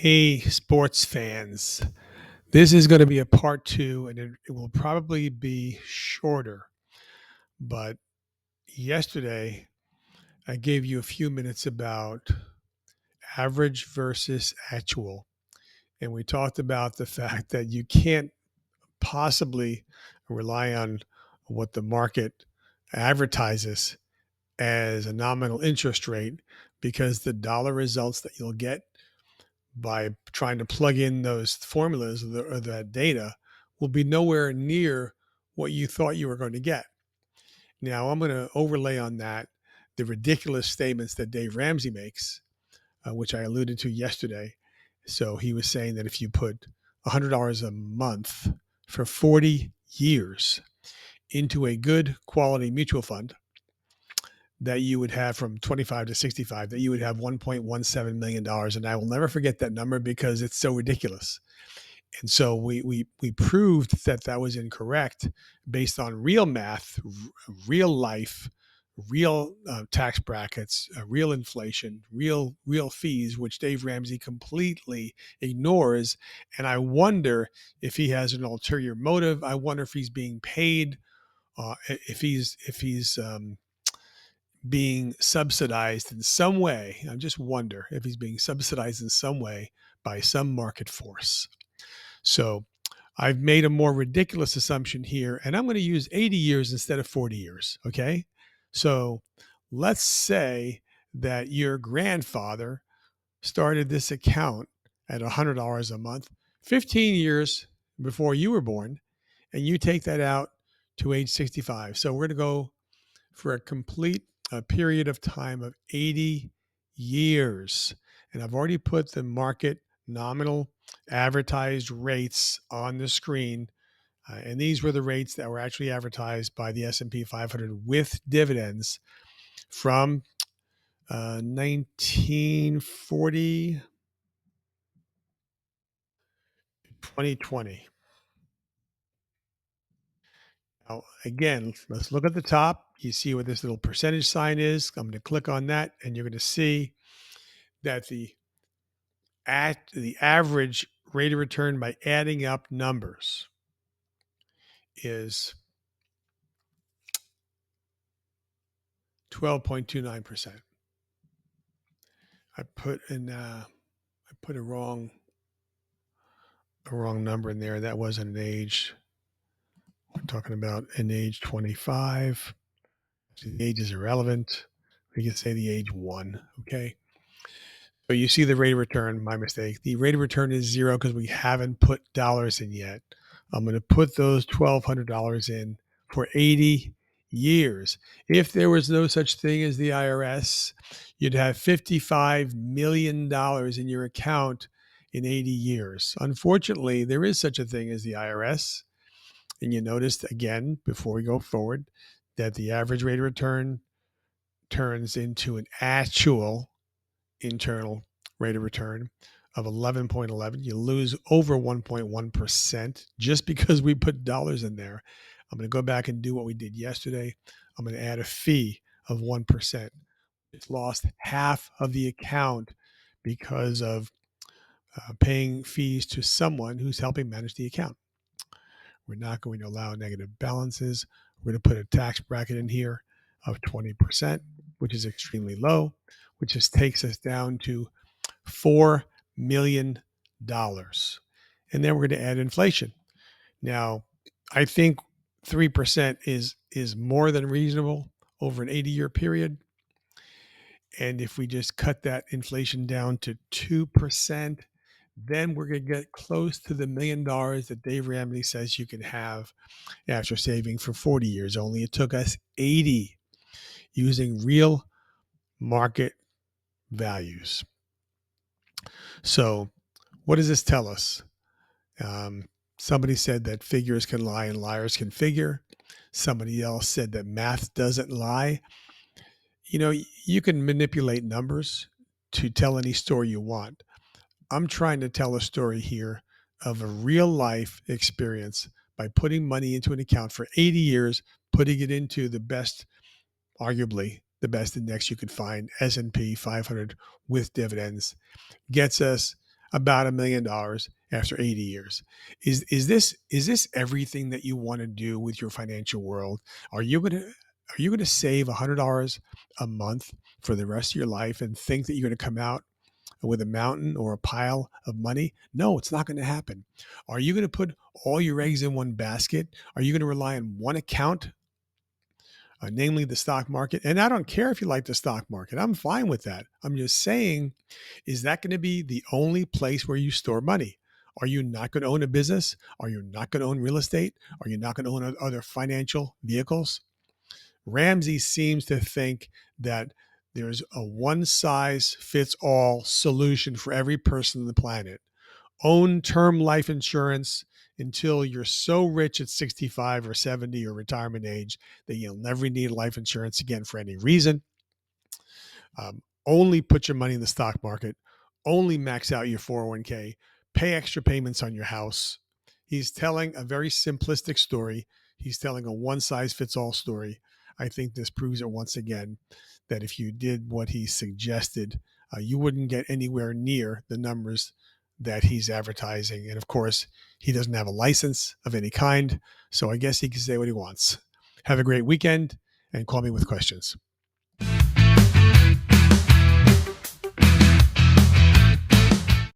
Hey, sports fans. This is going to be a part two, and it will probably be shorter. But yesterday, I gave you a few minutes about average versus actual. And we talked about the fact that you can't possibly rely on what the market advertises as a nominal interest rate because the dollar results that you'll get by trying to plug in those formulas or that data will be nowhere near what you thought you were going to get. Now, I'm going to overlay on that the ridiculous statements that Dave Ramsey makes, which I alluded to yesterday. So he was saying that if you put $100 a month for 40 years into a good quality mutual fund, that you would have from 25 to 65, that you would have $1.17 million. And I will never forget that number because it's so ridiculous. And so we proved that that was incorrect based on real math, real life, real tax brackets, real inflation, real fees, which Dave Ramsey completely ignores. And I wonder if he has an ulterior motive. I wonder if he's being paid, if he's being subsidized in some way. I just wonder if he's being subsidized in some way by some market force. So I've made a more ridiculous assumption here, and I'm going to use 80 years instead of 40 years. Okay. So let's say that your grandfather started this account at $100 a month 15 years before you were born, and you take that out to age 65. So we're going to go for a complete period of time of 80 years. And I've already put the market nominal advertised rates on the screen. And these were the rates that were actually advertised by the S&P 500 with dividends from 1940 to 2020. Now, again, let's look at the top. You see what this little percentage sign is. I'm going to click on that, and you're going to see that the average rate of return by adding up numbers is 12.29%. I put a wrong number in there. That wasn't an age. We're talking about an age 25. The age is irrelevant. We can say the age 1. Okay. So you see the rate of return, my mistake. The rate of return is 0 because we haven't put dollars in yet. I'm going to put those $1,200 in for 80 years. If there was no such thing as the IRS, you'd have $55 million in your account in 80 years. Unfortunately, there is such a thing as the IRS. And you noticed again, before we go forward, that the average rate of return turns into an actual internal rate of return of 11.11. You lose over 1.1% just because we put dollars in there. I'm going to go back and do what we did yesterday. I'm going to add a fee of 1%. It's lost half of the account because of paying fees to someone who's helping manage the account. We're not going to allow negative balances. We're going to put a tax bracket in here of 20%, which is extremely low, which just takes us down to $4 million. And then we're going to add inflation. Now, I think 3% is more than reasonable over an 80-year period. And if we just cut that inflation down to 2%, then we're going to get close to the $1 million that Dave Ramsey says you can have after saving for 40 years. Only it took us 80 using real market values. So what does this tell us? Somebody said that figures can lie and liars can figure. Somebody else said that math doesn't lie. You know, you can manipulate numbers to tell any story you want. I'm trying to tell a story here of a real life experience by putting money into an account for 80 years, putting it into the best, arguably the best index you could find, S&P 500 with dividends, gets us about $1 million after 80 years. Is this everything that you want to do with your financial world? Are you gonna save $100 a month for the rest of your life and think that you're going to come out with a mountain or a pile of money? No, it's not going to happen. Are you going to put all your eggs in one basket? Are you going to rely on one account, namely the stock market? And I don't care if you like the stock market. I'm fine with that. I'm just saying, is that going to be the only place where you store money? Are you not going to own a business? Are you not going to own real estate? Are you not going to own other financial vehicles? Ramsey seems to think that there's a one size fits all solution for every person on the planet. Own term life insurance until you're so rich at 65 or 70 or retirement age that you'll never need life insurance again for any reason. Only put your money in the stock market, only max out your 401k, pay extra payments on your house. He's telling a very simplistic story. He's telling a one size fits all story. I think this proves it once again that if you did what he suggested, you wouldn't get anywhere near the numbers that he's advertising. And of course, he doesn't have a license of any kind. So I guess he can say what he wants. Have a great weekend and call me with questions.